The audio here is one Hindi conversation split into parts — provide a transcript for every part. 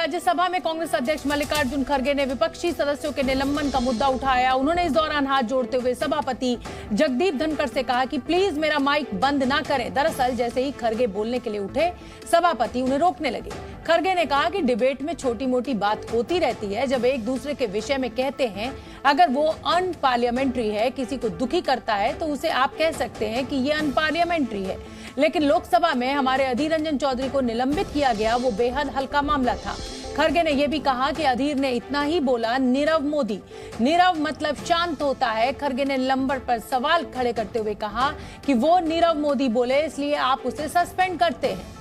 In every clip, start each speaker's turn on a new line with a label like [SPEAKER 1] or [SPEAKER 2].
[SPEAKER 1] राज्यसभा में कांग्रेस अध्यक्ष मल्लिकार्जुन खड़गे ने विपक्षी सदस्यों के निलंबन का मुद्दा उठाया। उन्होंने इस दौरान हाथ जोड़ते हुए सभापति जगदीप धनखड़ से कहा कि प्लीज मेरा माइक बंद ना करें। दरअसल जैसे ही खड़गे बोलने के लिए उठे, सभापति उन्हें रोकने लगे। खड़गे ने कहा कि डिबेट में छोटी मोटी बात होती रहती है, जब एक दूसरे के विषय में कहते हैं अगर वो अनपार्लियामेंट्री है, किसी को दुखी करता है, तो उसे आप कह सकते हैं कि ये अनपार्लियामेंट्री है। लेकिन लोकसभा में हमारे अधीर रंजन चौधरी को निलंबित किया गया, वो बेहद हल्का मामला था। खड़गे ने यह भी कहा कि अधीर ने इतना ही बोला, नीरव मोदी। नीरव मतलब शांत होता है। खड़गे ने निलंबन पर सवाल खड़े करते हुए कहा कि वो नीरव मोदी बोले, इसलिए आप उसे सस्पेंड करते हैं।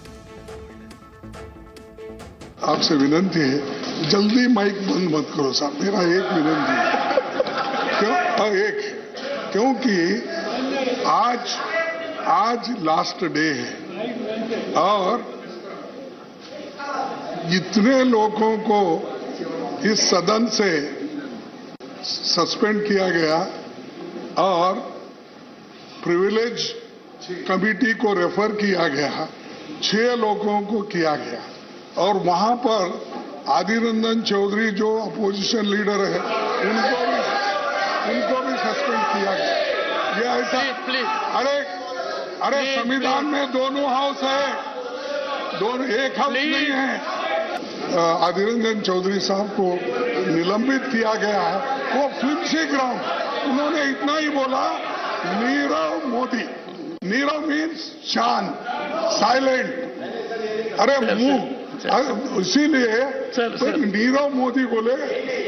[SPEAKER 2] आपसे विनती है, जल्दी माइक बंद मत करो साहब, मेरा एक विनती है। क्योंकि आज लास्ट डे है और इतने लोगों को इस सदन से सस्पेंड किया गया और प्रिविलेज कमिटी को रेफर किया गया, 6 लोगों को किया गया और वहां पर अधीर रंजन चौधरी जो अपोजिशन लीडर है उनको भी सस्पेंड किया गया। ये ऐसा अरे संविधान में दोनों हाउस है, दोनों एक हाउस नहीं है। अधीर रंजन चौधरी साहब को निलंबित किया गया है, वो फ्लिप्सी ग्राउंड। उन्होंने इतना ही बोला, नीरव मोदी। नीरव मीन्स शांत, साइलेंट। अरे मुंह, इसीलिए तो नीरव मोदी बोले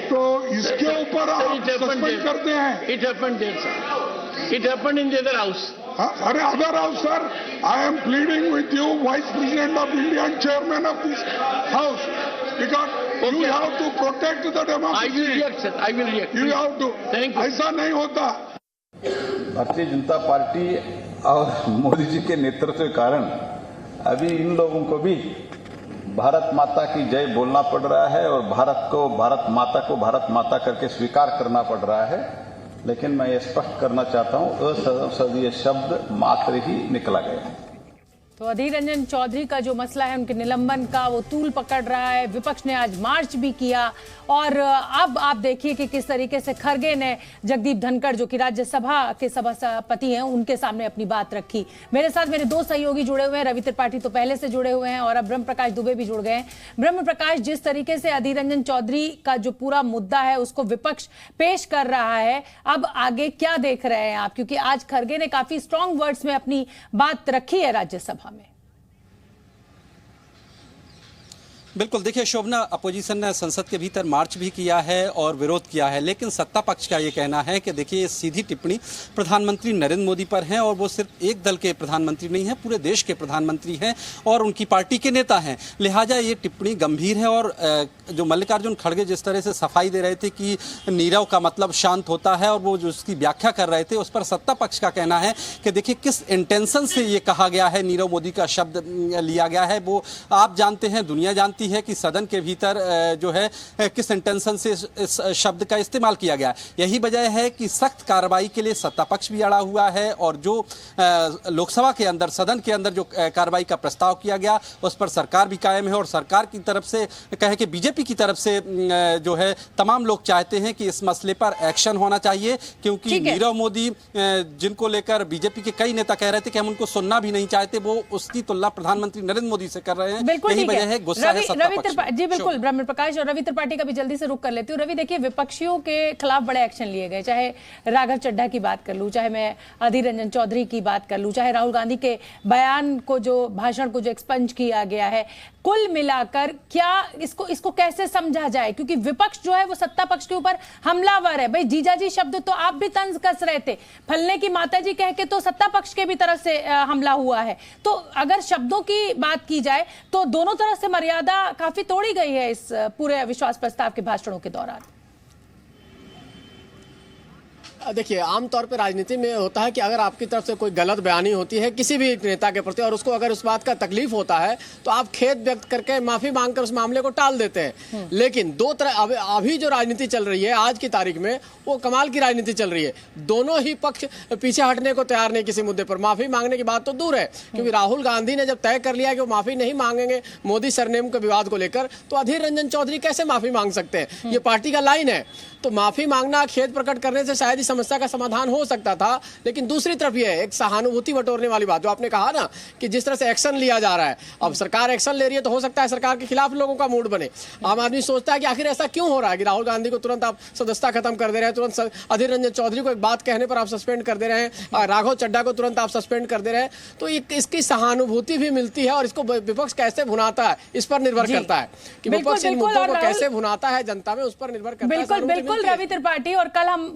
[SPEAKER 2] तो इसके ऊपर आप सस्पेंड करते हैं।
[SPEAKER 3] It happened there sir, it happened in the other house.
[SPEAKER 2] अरे other house sir, I am pleading with you, vice president of India and chairman of this house, because you have to protect the democracy.
[SPEAKER 3] I will react sir, I will react.
[SPEAKER 2] You have to, ऐसा नहीं होता।
[SPEAKER 4] भारतीय जनता पार्टी और मोदी जी के नेतृत्व के कारण अभी इन लोगों को भी भारत माता की जय बोलना पड़ रहा है और भारत माता करके स्वीकार करना पड़ रहा है। लेकिन मैं ये स्पष्ट करना चाहता हूं, असंसदीय शब्द मात्र ही निकला गया।
[SPEAKER 1] तो अधीर रंजन चौधरी का जो मसला है, उनके निलंबन का, वो तूल पकड़ रहा है। विपक्ष ने आज मार्च भी किया और अब आप देखिए कि किस तरीके से खड़गे ने जगदीप धनखड़, जो कि राज्यसभा के सभापति हैं, उनके सामने अपनी बात रखी। मेरे साथ मेरे 2 सहयोगी जुड़े हुए हैं। रवि त्रिपाठी तो पहले से जुड़े हुए हैं और अब ब्रह्म प्रकाश दुबे भी जुड़ गए हैं। ब्रह्म प्रकाश, जिस तरीके से अधीर रंजन चौधरी का जो पूरा मुद्दा है उसको विपक्ष पेश कर रहा है, अब आगे क्या देख रहे हैं आप? क्योंकि आज खड़गे ने काफी स्ट्रॉन्ग वर्ड्स में अपनी बात रखी है राज्यसभा में।
[SPEAKER 5] बिल्कुल, देखिए शोभना, अपोजिशन ने संसद के भीतर मार्च भी किया है और विरोध किया है, लेकिन सत्ता पक्ष का ये कहना है कि देखिए ये सीधी टिप्पणी प्रधानमंत्री नरेंद्र मोदी पर है और वो सिर्फ एक दल के प्रधानमंत्री नहीं है, पूरे देश के प्रधानमंत्री हैं और उनकी पार्टी के नेता हैं। लिहाजा ये टिप्पणी गंभीर है। और जो मल्लिकार्जुन खड़गे जिस तरह से सफाई दे रहे थे कि नीरव का मतलब शांत होता है और वो जो उसकी व्याख्या कर रहे थे, उस पर सत्ता पक्ष का कहना है कि देखिए किस इंटेंशन से ये कहा गया है, नीरव मोदी का शब्द लिया गया है, वो आप जानते हैं, दुनिया जानती है कि सदन के भीतर जो है किस इंटेंशन से इस शब्द का इस्तेमाल किया गया। यही वजह है कि सख्त कार्रवाई के लिए सत्ता पक्ष भी अड़ा हुआ है और जो लोकसभा के अंदर, सदन के अंदर जो कार्रवाई का प्रस्ताव किया गया, उस पर सरकार भी कायम है और सरकार की तरफ से कहे कि बीजेपी की तरफ से जो है तमाम लोग चाहते हैं कि इस मसले पर एक्शन होना चाहिए, क्योंकि नीरव मोदी जिनको लेकर बीजेपी के कई नेता कह रहे थे कि हम उनको सुनना भी नहीं चाहते, वो उसकी तुलना प्रधानमंत्री नरेंद्र मोदी से कर रहे हैं। यही वजह है, गुस्सा है सत्ता पक्ष।
[SPEAKER 1] जी बिल्कुल, ब्रह्म प्रकाश और रवि त्रिपाठी का भी जल्दी से रुख कर लेती हूँ। रवि, देखिए विपक्षियों के खिलाफ बड़े एक्शन लिए गए, चाहे राघव चड्ढा की बात कर लूं, चाहे मैं अधीर रंजन चौधरी की बात कर लूं, चाहे राहुल गांधी के बयान को, जो भाषण को जो एक्सपंज किया गया है। कुल मिलाकर क्या इसको कैसे समझा जाए? क्योंकि विपक्ष जो है वो सत्ता पक्ष के ऊपर हमलावर है। भाई जीजाजी शब्द तो आप भी तंज कस रहे थे, फलने की माताजी कह के तो सत्ता पक्ष के भी तरफ से हमला हुआ है। तो अगर शब्दों की बात की जाए तो दोनों तरफ से मर्यादा काफी तोड़ी गई है इस पूरे विश्वास प्रस्ताव के भाषणों के दौरान।
[SPEAKER 6] देखिए, आमतौर पर राजनीति में होता है कि अगर आपकी तरफ से कोई गलत बयानी होती है किसी भी नेता के प्रति और उसको अगर उस बात का तकलीफ होता है तो आप खेद व्यक्त करके माफी मांगकर उस मामले को टाल देते हैं। लेकिन दो तरह अभी जो राजनीति चल रही है आज की तारीख में वो कमाल की राजनीति चल रही है। दोनों ही पक्ष पीछे हटने को तैयार नहीं किसी मुद्दे पर। माफी मांगने की बात तो दूर है, क्योंकि राहुल गांधी ने जब तय कर लिया कि वो माफी नहीं मांगेंगे मोदी सरनेम के विवाद को लेकर, तो अधीर रंजन चौधरी कैसे माफी मांग सकते हैं? ये पार्टी का लाइन है। तो माफी मांगना, खेद प्रकट करने से शायद इस समस्या का समाधान हो सकता था। लेकिन दूसरी तरफ ये है एक सहानुभूति बटोरने वाली बात जो आपने कहा ना कि जिस तरह से एक्शन लिया जा रहा है, अब सरकार एक्शन ले रही है तो हो सकता है सरकार के खिलाफ लोगों का मूड बने। आम आदमी सोचता है कि आखिर ऐसा क्यों हो रहा है कि राहुल गांधी को तुरंत आप सदस्यता खत्म कर दे रहे हैं, तुरंत अधीर रंजन चौधरी को एक बात कहने पर आप सस्पेंड कर दे रहे हैं, राघव चड्ढा को तुरंत आप सस्पेंड कर दे रहे हैं। तो इसकी सहानुभूति भी मिलती है और इसको विपक्ष कैसे भुनाता है इस पर निर्भर करता है कि विपक्ष इन मुद्दों को कैसे भुनाता है जनता में, उस पर निर्भर करता है।
[SPEAKER 1] बिल्कुल बिल्कुल रवि त्रिपाठी, और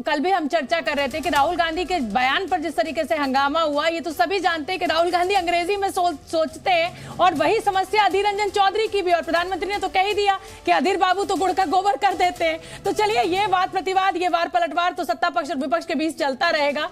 [SPEAKER 1] कल भी हम चर्चा कर रहे थे कि राहुल गांधी के बयान पर जिस तरीके से हंगामा हुआ, ये तो सभी जानते हैं कि राहुल गांधी अंग्रेजी में सोचते हैं। और वही समस्या अधीर रंजन चौधरी की भी, और प्रधानमंत्री ने तो कह ही दिया कि अधीर बाबू तो गुड़ का गोबर कर देते हैं। तो चलिए, ये वाद प्रतिवाद, ये वार पलटवार तो सत्ता पक्ष और विपक्ष के बीच चलता रहेगा।